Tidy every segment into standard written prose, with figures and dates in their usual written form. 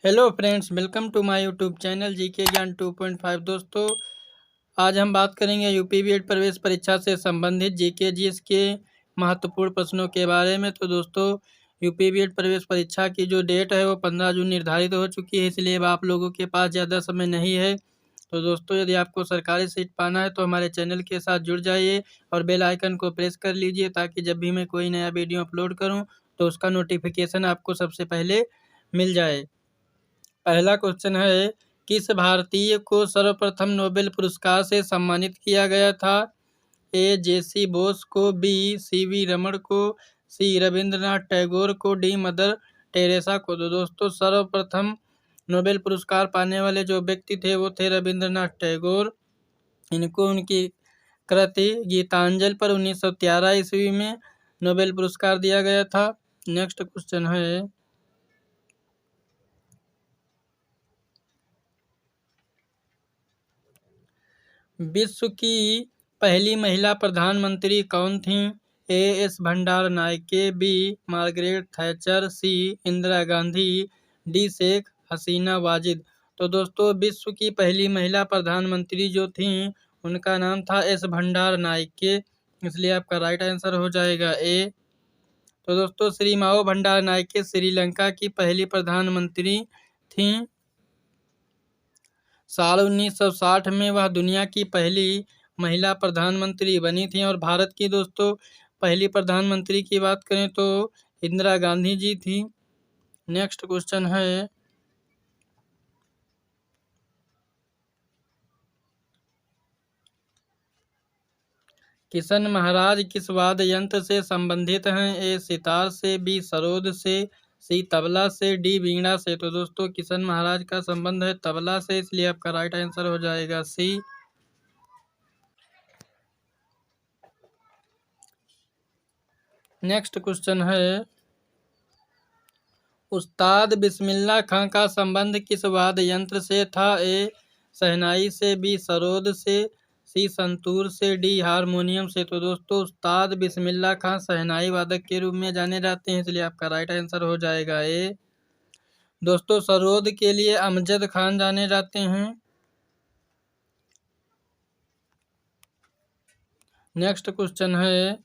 Hello friends, welcome to my YouTube channel GK Gyan 2.5। दोस्तों, आज हम बात करेंगे यूपी बीएड प्रवेश परीक्षा से संबंधित जीके जीएस के महत्वपूर्ण प्रश्नों के बारे में। तो दोस्तों, यूपी बीएड प्रवेश परीक्षा की जो डेट है वो 15 जून निर्धारित हो चुकी है, इसलिए अब आप लोगों के पास ज़्यादा समय नहीं है। तो दोस्तों, यदि आपको सरकारी सीट पाना है तो हमारे चैनल के साथ जुड़ जाइए और बेल आइकन को प्रेस कर लीजिए, ताकि जब भी मैं कोई नया वीडियो अपलोड करूं तो उसका नोटिफिकेशन आपको सबसे पहले मिल जाए। पहला क्वेश्चन है, किस भारतीय को सर्वप्रथम नोबेल पुरस्कार से सम्मानित किया गया था? ए जेसी बोस को, बी सीवी रमन को, सी रविंद्रनाथ टैगोर को, डी मदर टेरेसा को। तो दोस्तों, सर्वप्रथम नोबेल पुरस्कार पाने वाले जो व्यक्ति थे वो थे रविंद्रनाथ टैगोर। इनको उनकी कृति गीतांजलि पर 1913 ईस्वी में नोबेल पुरस्कार दिया गया था। नेक्स्ट क्वेश्चन है, विश्व की पहली महिला प्रधानमंत्री कौन थीं? ए एस भंडार नायके, बी मार्गरेट थैचर, सी इंदिरा गांधी, डी शेख हसीना वाजिद। तो दोस्तों, विश्व की पहली महिला प्रधानमंत्री जो थीं उनका नाम था एस भंडार नायके, इसलिए आपका राइट आंसर हो जाएगा ए। तो दोस्तों, श्री माओ भंडार नायके श्रीलंका की पहली प्रधानमंत्री थीं। साल 1960 में वह दुनिया की पहली महिला प्रधानमंत्री बनी थी। और भारत की दोस्तों पहली प्रधानमंत्री की बात करें तो इंदिरा गांधी जी थी। नेक्स्ट क्वेश्चन है, किशन महाराज किस वाद्य यंत्र से संबंधित हैं? ए सितार से, बी सरोद से, सी तबला से, डी वीणा से। तो दोस्तों, किशन महाराज का संबंध है तबला से, इसलिए आपका राइट आंसर हो जाएगा सी। नेक्स्ट क्वेश्चन है, उस्ताद बिस्मिल्लाह खां का संबंध किस वाद्य यंत्र से था? ए शहनाई से, बी सरोद से, सी संतूर से, डी हारमोनियम से। तो दोस्तों, उस्ताद बिस्मिल्लाह खां शहनाई वादक के रूप में जाने जाते हैं, इसलिए आपका राइट आंसर हो जाएगा ए। दोस्तों, सरोद के लिए अमजद खान जाने जाते हैं। नेक्स्ट क्वेश्चन है,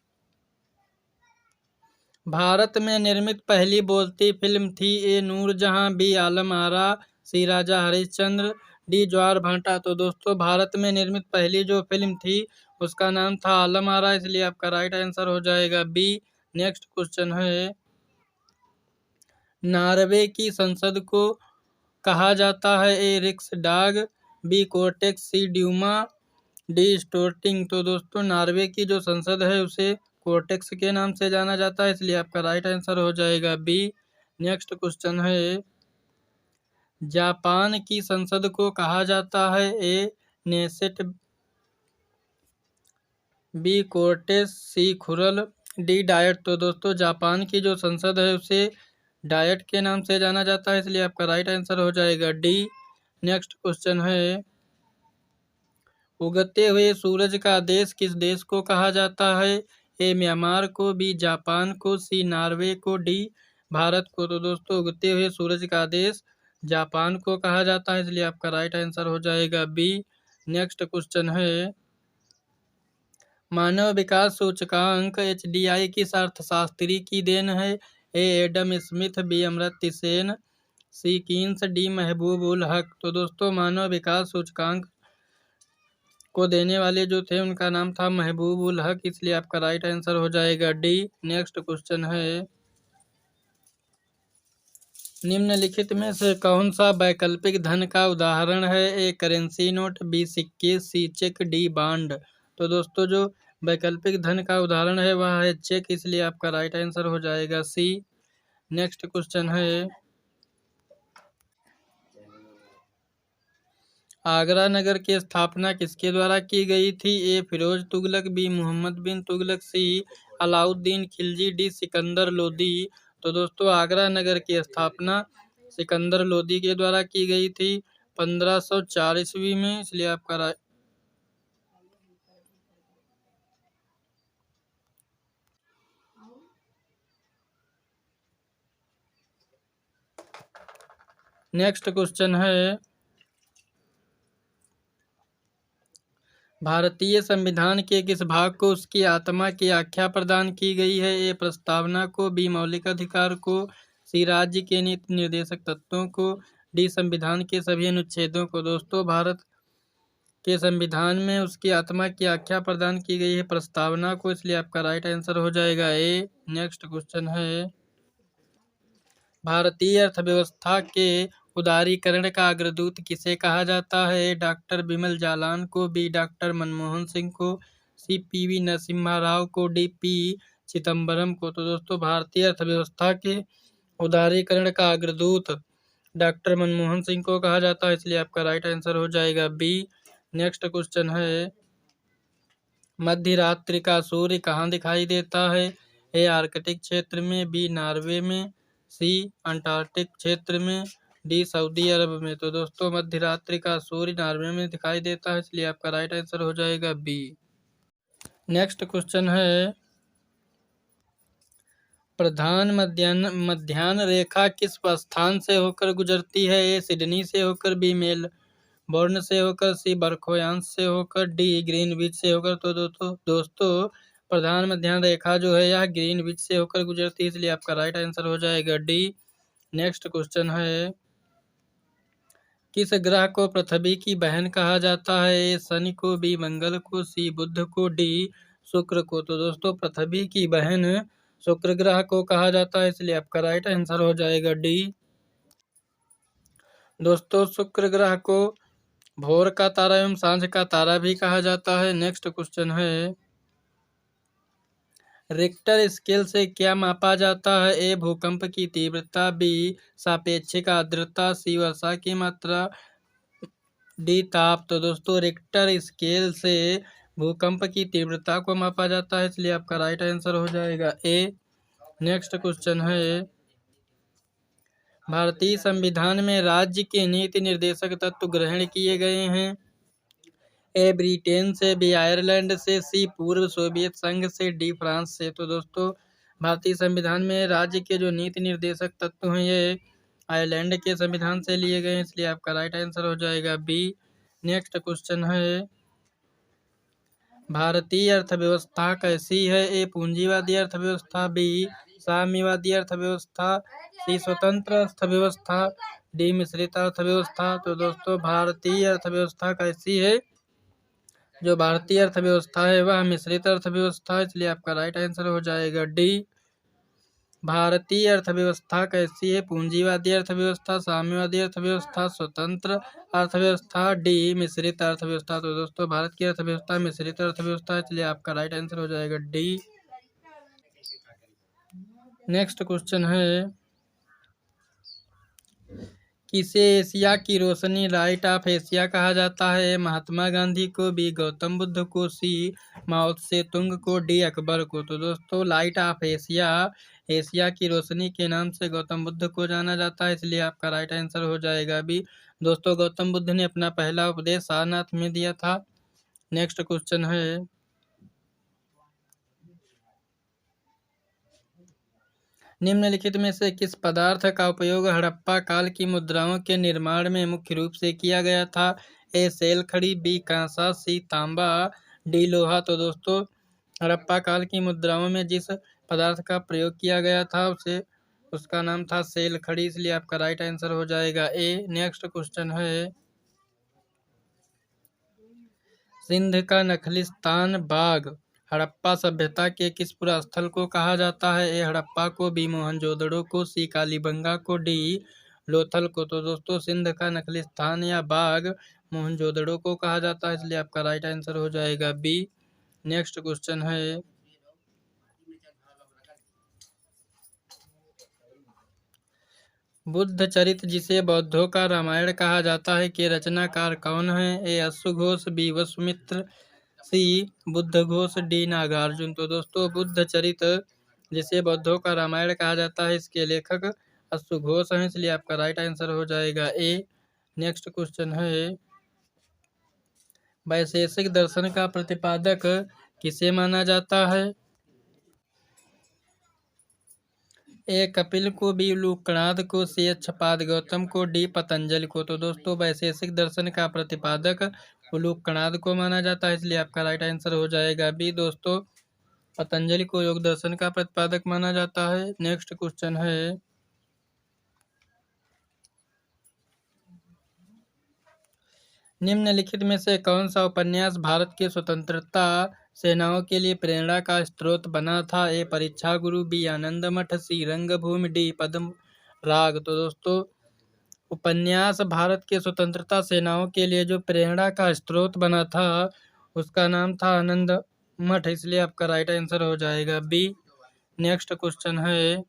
भारत में निर्मित पहली बोलती फिल्म थी? ए नूरजहां, बी आलम आरा, सी राजा हरिश्चंद्र, डी ज्वार भाटा। तो दोस्तों, भारत में निर्मित पहली जो फिल्म थी उसका नाम था आलम आरा, इसलिए आपका राइट आंसर हो जाएगा बी। नेक्स्ट क्वेश्चन है, नॉर्वे की संसद को कहा जाता है? ए रिक्स डाग, बी कोर्टेक्स, सी ड्यूमा, डी स्टोर्टिंग। तो दोस्तों, नॉर्वे की जो संसद है उसे कोर्टेक्स के नाम से जाना जाता है, इसलिए आपका राइट आंसर हो जाएगा बी। नेक्स्ट क्वेश्चन है, जापान की संसद को कहा जाता है? ए नेसेट, बी कोर्टेस, सी खुरल, डी डायट। तो दोस्तों, जापान की जो संसद है उसे डायट के नाम से जाना जाता है, इसलिए आपका राइट आंसर हो जाएगा डी। नेक्स्ट क्वेश्चन है, उगते हुए सूरज का देश किस देश को कहा जाता है? ए म्यांमार को, बी जापान को, सी नॉर्वे को, डी भारत को। तो दोस्तों, उगते हुए सूरज का देश जापान को कहा जाता है, इसलिए आपका राइट आंसर हो जाएगा बी। नेक्स्ट क्वेश्चन है, मानव विकास सूचकांक HDI किस अर्थशास्त्री की देन है? A Adam Smith, B Amartya Sen, C Keynes, D Mahbub ul हक। तो दोस्तों, मानव विकास सूचकांक को देने वाले जो थे उनका नाम था महबूब उल हक, इसलिए आपका राइट आंसर हो जाएगा डी। नेक्स्ट क्वेश्चन है, निम्नलिखित में से कौन सा वैकल्पिक धन का उदाहरण है? ए करेंसी नोट, बी सिक्के, सी चेक, डी बांड। तो दोस्तों, जो वैकल्पिक धन का उदाहरण है वह है चेक, इसलिए आपका राइट आंसर हो जाएगा सी। नेक्स्ट क्वेश्चन है, आगरा नगर की स्थापना किसके द्वारा की गई थी? ए फिरोज तुगलक, बी मोहम्मद बिन तुगलक, सी अलाउद्दीन खिलजी, डी सिकंदर लोदी। तो दोस्तों, आगरा नगर की स्थापना सिकंदर लोदी के द्वारा की गई थी 1504 ईस्वी में, इसलिए आपका नेक्स्ट क्वेश्चन है, भारतीय संविधान के किस भाग को उसकी आत्मा की आख्या प्रदान की गई है? ए प्रस्तावना को, बी मौलिक अधिकार को, सी राज्य के नीति निर्देशक तत्वों को, डी संविधान के सभी अनुच्छेदों को। दोस्तों, भारत के संविधान में उसकी आत्मा की आख्या प्रदान की गई है प्रस्तावना को, इसलिए आपका राइट आंसर हो जाएगा ए। नेक्स्ट क्वेश्चन है, भारतीय अर्थव्यवस्था के उदारीकरण का अग्रदूत किसे कहा जाता है? ए डॉक्टर बिमल जालान को, बी डॉक्टर मनमोहन सिंह को, सी पीवी नरसिम्हा राव को, डी पी चिदम्बरम को। तो दोस्तों, भारतीय अर्थव्यवस्था के उदारीकरण का अग्रदूत डॉक्टर मनमोहन सिंह को कहा जाता है, इसलिए आपका राइट आंसर हो जाएगा बी। नेक्स्ट क्वेश्चन है, मध्य रात्रि का सूर्य कहाँ दिखाई देता है? ए आर्कटिक क्षेत्र में, बी नॉर्वे में, सी अंटार्कटिक क्षेत्र में, डी सऊदी अरब में। तो दोस्तों, मध्य रात्रि का सूर्य नॉर्वे में दिखाई देता है, इसलिए आपका राइट आंसर हो जाएगा बी। नेक्स्ट क्वेश्चन है, प्रधान मध्याह्न रेखा किस स्थान से होकर गुजरती है? ए सिडनी से होकर, बी मेलबोर्न से होकर, सी बरखोयांस से होकर, डी ग्रीनविच से होकर। तो दोस्तों, प्रधान मध्याह्न रेखा जो है यह ग्रीनविच से होकर गुजरती है, इसलिए आपका राइट आंसर हो जाएगा डी। नेक्स्ट क्वेश्चन है, किस ग्रह को पृथ्वी की बहन कहा जाता है? ए शनि को, बी मंगल को, सी बुध को, डी शुक्र को। तो दोस्तों, पृथ्वी की बहन शुक्र ग्रह को कहा जाता है, इसलिए आपका राइट आंसर हो जाएगा डी। दोस्तों, शुक्र ग्रह को भोर का तारा एवं सांझ का तारा भी कहा जाता है। नेक्स्ट क्वेश्चन है, रिक्टर स्केल से क्या मापा जाता है? ए भूकंप की तीव्रता, बी सापेक्षिक आर्द्रता, सी वर्षा की मात्रा, डी ताप। तो दोस्तों, रिक्टर स्केल से भूकंप की तीव्रता को मापा जाता है, इसलिए आपका राइट आंसर हो जाएगा ए। नेक्स्ट क्वेश्चन है, भारतीय संविधान में राज्य के नीति निर्देशक तत्व ग्रहण किए गए हैं। ए ब्रिटेन से, बी आयरलैंड से, सी पूर्व सोवियत संघ से, डी फ्रांस से। तो दोस्तों, भारतीय संविधान में राज्य के जो नीति निर्देशक तत्व हैं ये आयरलैंड के संविधान से लिए गए हैं, इसलिए आपका राइट आंसर हो जाएगा बी। नेक्स्ट क्वेश्चन है, भारतीय अर्थव्यवस्था कैसी है? ए पूंजीवादी अर्थव्यवस्था, बी साम्यवादी अर्थव्यवस्था, सी स्वतंत्र अर्थव्यवस्था, डी मिश्रित अर्थव्यवस्था। तो दोस्तों, भारतीय अर्थव्यवस्था कैसी है? जो भारतीय अर्थव्यवस्था है वह मिश्रित अर्थव्यवस्था है, इसलिए आपका राइट आंसर हो जाएगा डी। भारतीय अर्थव्यवस्था कैसी है? पूंजीवादी अर्थव्यवस्था, साम्यवादी अर्थव्यवस्था, स्वतंत्र अर्थव्यवस्था, डी मिश्रित अर्थव्यवस्था। तो दोस्तों, भारत की अर्थव्यवस्था मिश्रित अर्थव्यवस्था है, इसलिए आपका राइट आंसर हो जाएगा डी। नेक्स्ट क्वेश्चन है, किसे एशिया की रोशनी लाइट ऑफ एशिया कहा जाता है? महात्मा गांधी को, बी गौतम बुद्ध को, सी माओ से तुंग को, डी अकबर को। तो दोस्तों, लाइट ऑफ एशिया, एशिया की रोशनी के नाम से गौतम बुद्ध को जाना जाता है, इसलिए आपका राइट आंसर हो जाएगा बी। दोस्तों, गौतम बुद्ध ने अपना पहला उपदेश सारनाथ में दिया था। नेक्स्ट क्वेश्चन है, निम्नलिखित में से किस पदार्थ का उपयोग हड़प्पा काल की मुद्राओं के निर्माण में मुख्य रूप से किया गया था? ए सेल खड़ी, बी कांसा, सी तांबा, डी लोहा। तो दोस्तों, हड़प्पा काल की मुद्राओं में जिस पदार्थ का प्रयोग किया गया था उसका नाम था सेल खड़ी, इसलिए आपका राइट आंसर हो जाएगा ए। नेक्स्ट क्वेश्चन है, सिंध का नखलिस्तान बाग हड़प्पा सभ्यता के किस पुरास्थल को कहा जाता है? ए हड़प्पा को, बी मोहनजोदड़ो को, सी कालीबंगा को, डी लोथल को। तो दोस्तों, सिंध का नखलिस्तान या बाग मोहनजोदड़ो को कहा जाता है, इसलिए आपका राइट आंसर हो जाएगा बी। नेक्स्ट क्वेश्चन है, बुद्ध चरित जिसे बौद्धों का रामायण कहा जाता है के रचनाकार कौन है? ए अश्वघोष, बी वसुमित्र, सी बुद्ध घोष, डी नागार्जुन। तो दोस्तों, बुद्ध चरित जिसे बौद्धों का रामायण कहा जाता है इसके लेखक अश्वघोष हैं, इसलिए आपका राइट आंसर हो जाएगा ए। नेक्स्ट क्वेश्चन है, वैशेषिक दर्शन का प्रतिपादक किसे माना जाता है? ए कपिल को, बी लोकनाथ को, सी अच्छपाद गौतम को, डी पतंजलि को। तो दोस्तों वैशेषिक दर्शन का प्रतिपादक लोकनाथ को माना जाता है, इसलिए आपका राइट आंसर हो जाएगा बी। दोस्तों पतंजलि को योग दर्शन का प्रतिपादक माना जाता है। नेक्स्ट क्वेश्चन है, निम्नलिखित में से कौन सा उपन्यास भारत के स्वतंत्रता सेनाओं के लिए प्रेरणा का स्रोत बना था? ए परीक्षा गुरु, बी आनंद मठ, सी रंगभूमि, डी पद्म राग। तो दोस्तों उपन्यास भारत के स्वतंत्रता सेनाओं के लिए जो प्रेरणा का स्रोत बना था उसका नाम था आनंद मठ, इसलिए आपका राइट आंसर हो जाएगा बी। नेक्स्ट क्वेश्चन है,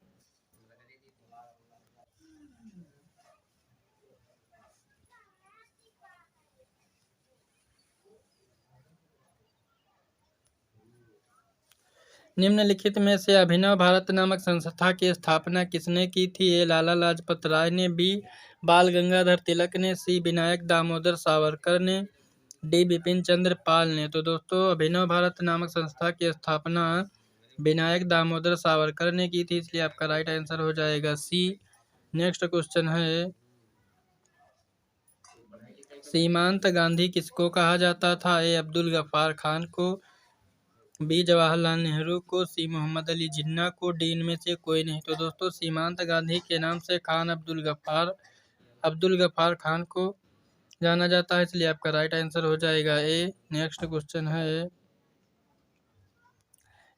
निम्नलिखित में से अभिनव भारत नामक संस्था की स्थापना किसने की थी? ए लाला लाजपत राय ने, बी बाल गंगाधर तिलक ने, सी विनायक दामोदर सावरकर ने, डी बिपिन चंद्र पाल ने। तो दोस्तों अभिनव भारत नामक संस्था की स्थापना विनायक दामोदर सावरकर ने की थी, इसलिए आपका राइट आंसर हो जाएगा सी। नेक्स्ट क्वेश्चन है, सीमांत गांधी किसको कहा जाता था? ए अब्दुल गफ्फार खान को, बी जवाहरलाल नेहरू को, सी मोहम्मद अली जिन्ना को, डी इनमें से कोई नहीं। तो दोस्तों सीमांत गांधी के नाम से खान अब्दुल गफ्फार खान को जाना जाता है, इसलिए आपका राइट आंसर हो जाएगा ए। नेक्स्ट क्वेश्चन है,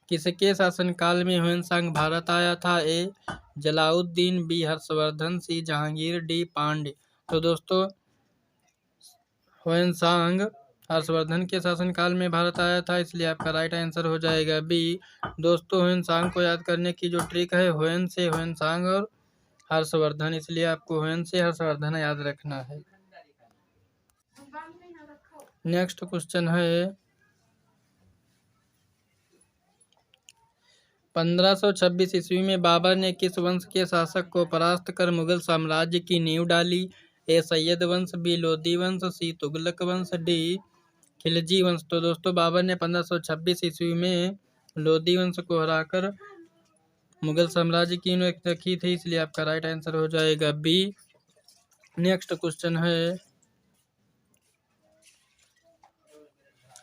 किसके शासनकाल में ह्वेनसांग भारत आया था? ए जलाउद्दीन, बी हर्षवर्धन, सी जहांगीर, डी पांड्य। तो दोस्तों ह्वेनसांग हर्षवर्धन के शासनकाल में भारत आया था, इसलिए आपका राइट आंसर हो जाएगा बी। दोस्तों ह्वेनसांग को याद करने की जो ट्रिक है, ह्वेन से ह्वेनसांग और हर्षवर्धन, इसलिए आपको ह्वेन से हर्षवर्धन याद रखना है। नेक्स्ट क्वेश्चन है, 1526 ईस्वी में बाबर ने किस वंश के शासक को परास्त कर मुगल साम्राज्य की नींव डाली? ए सैयद वंश, बी लोदी वंश, सी तुगलक वंश, डी खिलजी वंश। तो दोस्तों बाबर ने 1526 ईस्वी में लोदी वंश को हराकर मुगल साम्राज्य की नींव रखी थी, इसलिए आपका राइट आंसर हो जाएगा बी। नेक्स्ट क्वेश्चन है,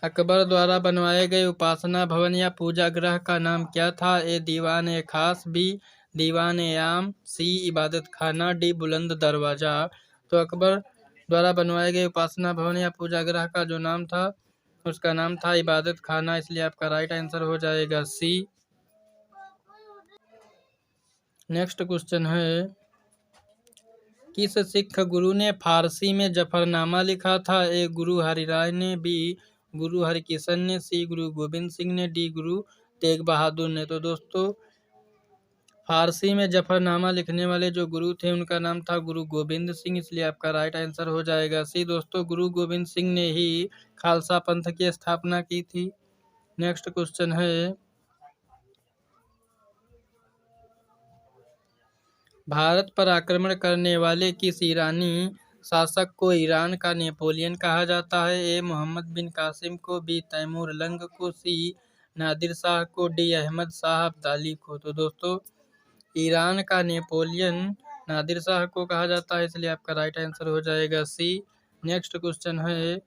अकबर द्वारा बनवाए गए उपासना भवन या पूजा गृह का नाम क्या था? ए दीवान ए खास, बी दीवान ए आम, सी इबादत खाना, डी बुलंद दरवाजा। तो अकबर द्वारा बनवाए गए उपासना भवन या पूजा गृह का जो नाम था उसका नाम था इबादत खाना, इसलिए आपका राइट आंसर हो जाएगा सी। नेक्स्ट क्वेश्चन है, किस सिख गुरु ने फारसी में जफरनामा लिखा था? ए गुरु हरिराय ने, बी गुरु हरिकिशन ने, सी गुरु गोविंद सिंह ने, डी गुरु तेग बहादुर ने। तो दोस्तों फारसी में जफरनामा लिखने वाले जो गुरु थे उनका नाम था गुरु गोविंद सिंह, इसलिए आपका राइट आंसर हो जाएगा सी। दोस्तों गुरु गोविंद सिंह ने ही खालसा पंथ की स्थापना की थी। नेक्स्ट क्वेश्चन है, भारत पर आक्रमण करने वाले किस ईरानी शासक को ईरान का नेपोलियन कहा जाता है? ए मोहम्मद बिन कासिम को, बी तैमूर लंग को, सी नादिर शाह को, डी अहमद शाह अब्दाली को। तो दोस्तों ईरान का नेपोलियन नादिर शाह को कहा जाता है, इसलिए आपका राइट आंसर हो जाएगा सी। नेक्स्ट क्वेश्चन है,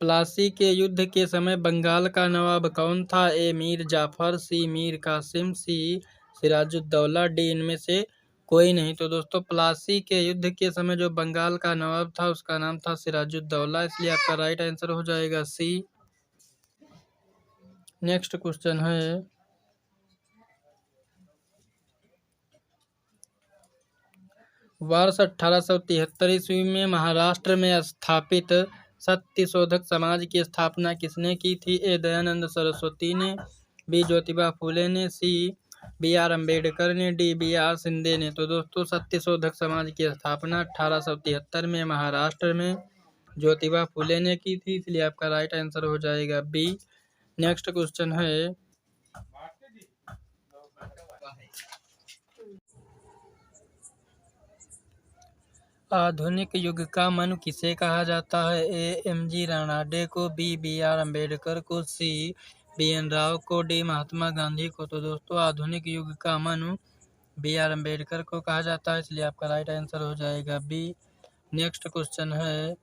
प्लासी के युद्ध के समय बंगाल का नवाब कौन था? ए मीर जाफर, सी मीर कासिम, सी सिराजुद्दौला, डी इनमें से कोई नहीं। तो दोस्तों प्लासी के युद्ध के समय जो बंगाल का नवाब था उसका नाम था सिराजुद्दौला, इसलिए आपका राइट आंसर हो जाएगा सी। नेक्स्ट क्वेश्चन है, वर्ष 1873 ईस्वी में महाराष्ट्र में स्थापित सत्यशोधक समाज की स्थापना किसने की थी? ए दयानंद सरस्वती ने, बी ज्योतिबा फूले ने, सी बी आर अम्बेडकर ने, डी बी आर शिंदे ने। तो दोस्तों सत्यशोधक समाज की स्थापना 1873 में महाराष्ट्र में ज्योतिबा फूले ने की थी, इसलिए आपका राइट आंसर हो जाएगा बी। नेक्स्ट क्वेश्चन है, आधुनिक युग का मनु किसे कहा जाता है? ए एम जी रानाडे को, बी बी आर अम्बेडकर को, सी बी एन राव को, डी महात्मा गांधी को। तो दोस्तों आधुनिक युग का मनु बी आर अम्बेडकर को कहा जाता है, इसलिए आपका राइट आंसर हो जाएगा बी। नेक्स्ट क्वेश्चन है,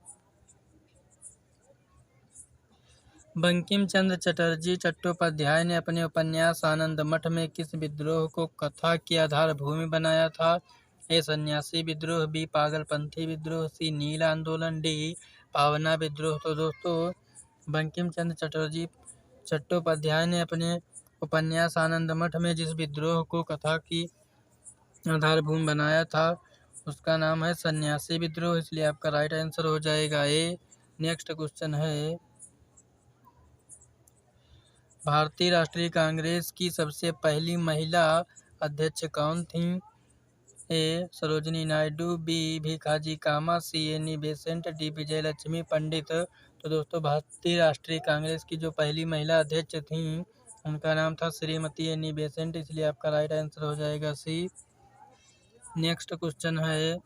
बंकिम चंद्र चटर्जी चट्टोपाध्याय ने अपने उपन्यास आनंद मठ में किस विद्रोह को कथा की आधारभूमि बनाया था? ए सन्यासी विद्रोह, बी पागलपंथी विद्रोह, सी नील आंदोलन, डी पावना विद्रोह। तो दोस्तों बंकिम चंद्र चटर्जी चट्टोपाध्याय ने अपने उपन्यास आनंद मठ में जिस विद्रोह को कथा की आधारभूमि बनाया था उसका नाम है सन्यासी विद्रोह, इसलिए आपका राइट आंसर हो जाएगा ए। नेक्स्ट क्वेश्चन है, भारतीय राष्ट्रीय कांग्रेस की सबसे पहली महिला अध्यक्ष कौन थीं? A Sarojini Naidu, B Bhikaji Cama, C Annie Besant, D Vijayalakshmi Pandit. तो दोस्तों भारतीय राष्ट्रीय कांग्रेस की जो पहली महिला अध्यक्ष थीं उनका नाम था श्रीमती एनी बेसेंट, इसलिए आपका राइट आंसर हो जाएगा सी। नेक्स्ट क्वेश्चन है,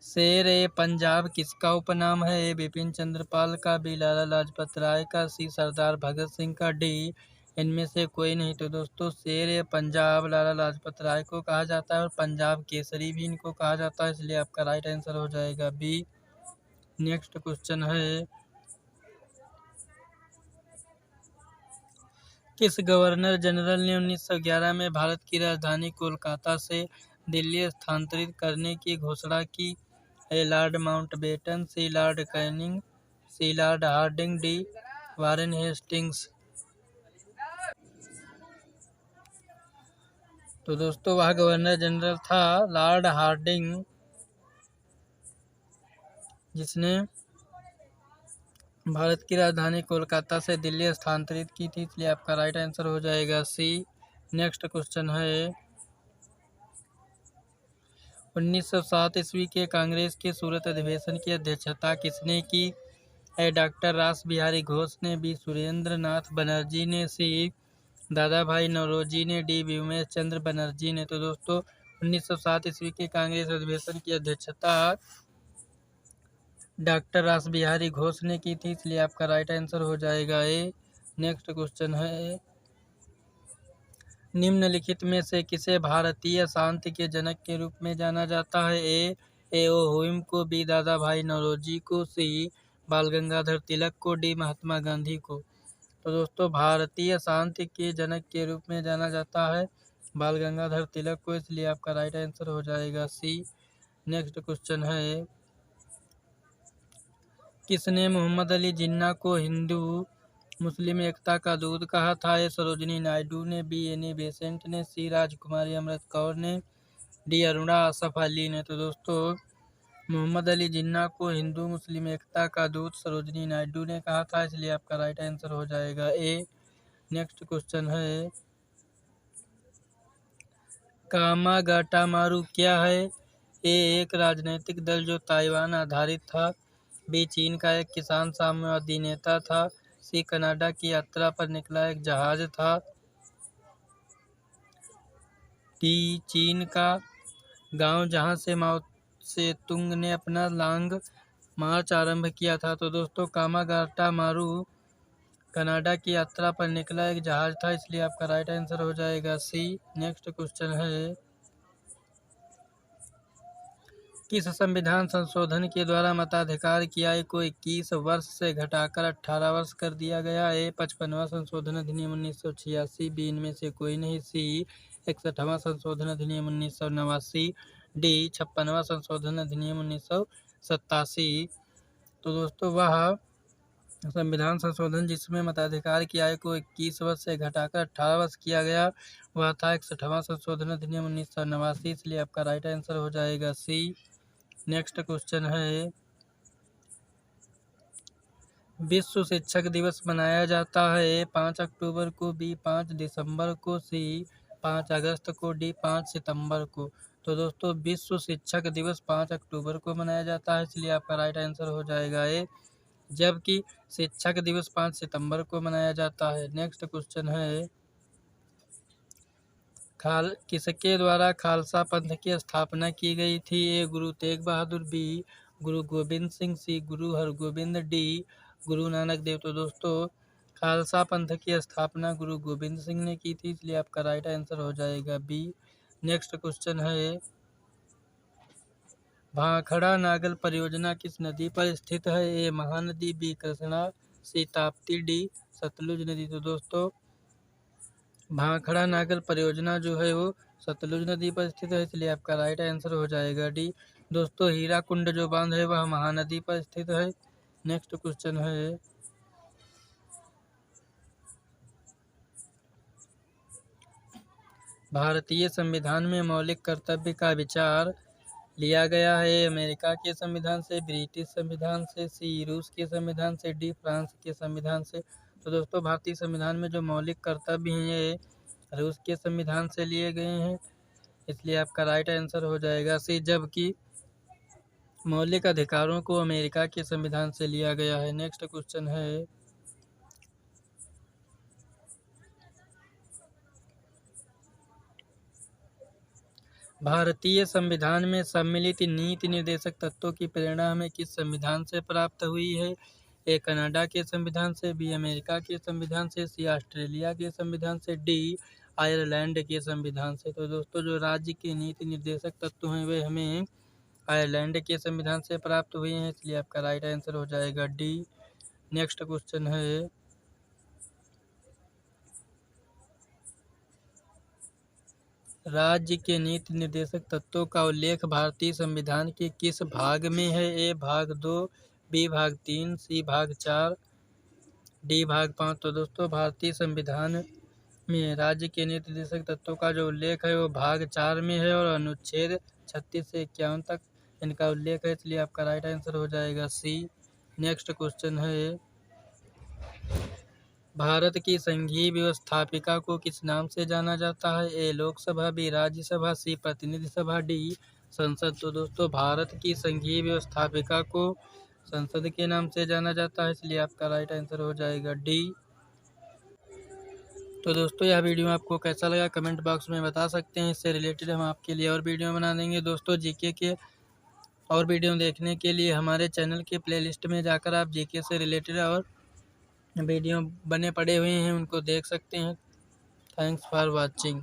शेर ए पंजाब किसका उपनाम है? ए बिपिन चंद्रपाल का, बी लाला लाजपत राय का, सी सरदार भगत सिंह का, डी इनमें से कोई नहीं। तो दोस्तों शेर ए पंजाब लाला लाजपत राय को कहा जाता है और पंजाब केसरी भी इनको कहा जाता है, इसलिए आपका राइट आंसर हो जाएगा बी। नेक्स्ट क्वेश्चन है, किस गवर्नर जनरल ने 1911 में भारत की राजधानी कोलकाता से दिल्ली स्थानांतरित करने की घोषणा की? A Lord Mountbatten, C Lord Canning, C Lord Hardinge, D Warren Hastings. तो दोस्तों वह गवर्नर जनरल था लॉर्ड हार्डिंग, जिसने भारत की राजधानी कोलकाता से दिल्ली स्थानांतरित की थी, इसलिए आपका राइट आंसर हो जाएगा सी। नेक्स्ट क्वेश्चन है, 1907 ईस्वी के कांग्रेस के सूरत अधिवेशन की अध्यक्षता किसने की? ए डॉक्टर रास बिहारी घोष ने, बी सुरेंद्र नाथ बनर्जी ने, सी दादा भाई नौरोजी ने, डी व्योमेश चंद्र बनर्जी ने। तो दोस्तों 1907 ईस्वी के कांग्रेस अधिवेशन की अध्यक्षता डॉक्टर रास बिहारी घोष ने की थी, इसलिए आपका राइट आंसर हो जाएगा ए। नेक्स्ट क्वेश्चन है, निम्नलिखित में से किसे भारतीय शांति के जनक के रूप में जाना जाता है? ए ओ हुइम को, बी दादा भाई नौरोजी को, सी बाल गंगाधर तिलक को, डी महात्मा गांधी को। तो दोस्तों भारतीय शांति के जनक के रूप में जाना जाता है बाल गंगाधर तिलक को, इसलिए आपका राइट आंसर हो जाएगा सी। नेक्स्ट क्वेश्चन है, किसने मोहम्मद अली जिन्ना को हिंदू मुस्लिम एकता का दूत कहा था? ए सरोजिनी नायडू ने, बी एनी बेसेंट ने, सी राजकुमारी अमृत कौर ने, डी अरुणा आसफ अली ने। तो दोस्तों मोहम्मद अली जिन्ना को हिंदू मुस्लिम एकता का दूत सरोजिनी नायडू ने कहा था, इसलिए आपका राइट आंसर हो जाएगा ए। नेक्स्ट क्वेश्चन है, कामागाटामारू क्या है? ए एक राजनीतिक दल जो ताइवान आधारित था, बी चीन का एक किसान साम्यवादी नेता था, सी कनाडा की यात्रा पर निकला एक जहाज था, डी चीन का गांव जहां से माओ से तुंग ने अपना लॉन्ग मार्च आरंभ किया था। तो दोस्तों कामागाटामारू कनाडा की यात्रा पर निकला एक जहाज था, इसलिए आपका राइट आंसर हो जाएगा सी। नेक्स्ट क्वेश्चन है, किस संविधान संशोधन के द्वारा मताधिकार की आयु को 21 वर्ष से घटाकर 18 वर्ष कर दिया गया? ए 55वां संशोधन अधिनियम 1986, बी इनमें से कोई नहीं, सी 61वां संशोधन अधिनियम 1989, डी 56वां संशोधन अधिनियम 1987। तो दोस्तों वह संविधान संशोधन जिसमें मताधिकार की आयु को 21 वर्ष से घटाकर 18 वर्ष किया गया वह था 61वां संशोधन अधिनियम 1989, इसलिए आपका राइट आंसर हो जाएगा सी। नेक्स्ट क्वेश्चन है, विश्व शिक्षक दिवस मनाया जाता है 5 अक्टूबर को, बी 5 दिसंबर को, सी 5 अगस्त को, डी 5 सितंबर को। तो दोस्तों विश्व शिक्षक दिवस 5 अक्टूबर को मनाया जाता है, इसलिए आपका राइट आंसर हो जाएगा ए, जबकि शिक्षक दिवस 5 सितंबर को मनाया जाता है। नेक्स्ट क्वेश्चन है, किसके द्वारा खालसा पंथ की स्थापना की गई थी? ए गुरु तेग बहादुर, बी गुरु गोबिंद सिंह, सी गुरु हरगोबिंद, डी गुरु नानक देव। तो दोस्तों खालसा पंथ की स्थापना गुरु गोविंद सिंह ने की थी, इसलिए आपका राइट आंसर हो जाएगा बी। नेक्स्ट क्वेश्चन है, भाखड़ा नागल परियोजना किस नदी पर स्थित है? ए महानदी, बी कृष्णा, सी ताप्ती, डी सतलुज नदी। तो दोस्तों भाखड़ा नागल परियोजना जो है वो सतलुज नदी पर स्थित है, इसलिए आपका राइट आंसर हो जाएगा डी। दोस्तों हीराकुंड जो बांध है वह महानदी पर स्थित है। नेक्स्ट क्वेश्चन है, भारतीय संविधान में मौलिक कर्तव्य का विचार लिया गया है? अमेरिका के संविधान से, ब्रिटिश संविधान से, सी रूस के संविधान से, डी फ्रांस के संविधान से। तो दोस्तों भारतीय संविधान में जो मौलिक कर्तव्य हैं ये रूस के संविधान से लिए गए हैं, इसलिए आपका राइट आंसर हो जाएगा सी। जबकि मौलिक अधिकारों को अमेरिका के संविधान से लिया गया है। नेक्स्ट क्वेश्चन है, भारतीय संविधान में सम्मिलित नीति निर्देशक तत्वों की प्रेरणा हमें किस संविधान से प्राप्त हुई है? ए कनाडा के संविधान से, बी अमेरिका के संविधान से, सी ऑस्ट्रेलिया के संविधान से, डी आयरलैंड के संविधान से। तो दोस्तों जो राज्य के नीति निर्देशक तत्व हैं वे हमें आयरलैंड के संविधान से प्राप्त हुए हैं, इसलिए आपका राइट आंसर हो जाएगा डी। नेक्स्ट क्वेश्चन है, राज्य के नीति निर्देशक तत्वों का उल्लेख भारतीय संविधान के किस भाग में है? ए भाग 2, बी भाग 3, सी भाग 4, डी भाग 5। तो दोस्तों भारतीय संविधान में राज्य के नीति निर्देशक तत्वों का जो उल्लेख है वो भाग 4 में है और अनुच्छेद 36 से 51 तक इनका उल्लेख है, इसलिए आपका राइट आंसर हो जाएगा सी। नेक्स्ट क्वेश्चन है, भारत की संघीय व्यवस्थापिका को किस नाम से जाना जाता है? ए लोकसभा, बी राज्यसभा, सी प्रतिनिधि सभा, डी संसद। तो दोस्तों भारत की संघीय व्यवस्थापिका को संसद के नाम से जाना जाता है, इसलिए आपका राइट आंसर हो जाएगा डी। तो दोस्तों यह वीडियो आपको कैसा लगा कमेंट बॉक्स में बता सकते हैं। इससे रिलेटेड हम आपके लिए और वीडियो बना देंगे। दोस्तों जीके के और वीडियो देखने के लिए हमारे चैनल के प्लेलिस्ट में जाकर आप जीके से रिलेटेड और वीडियो बने पड़े हुए हैं उनको देख सकते हैं। Thanks for watching.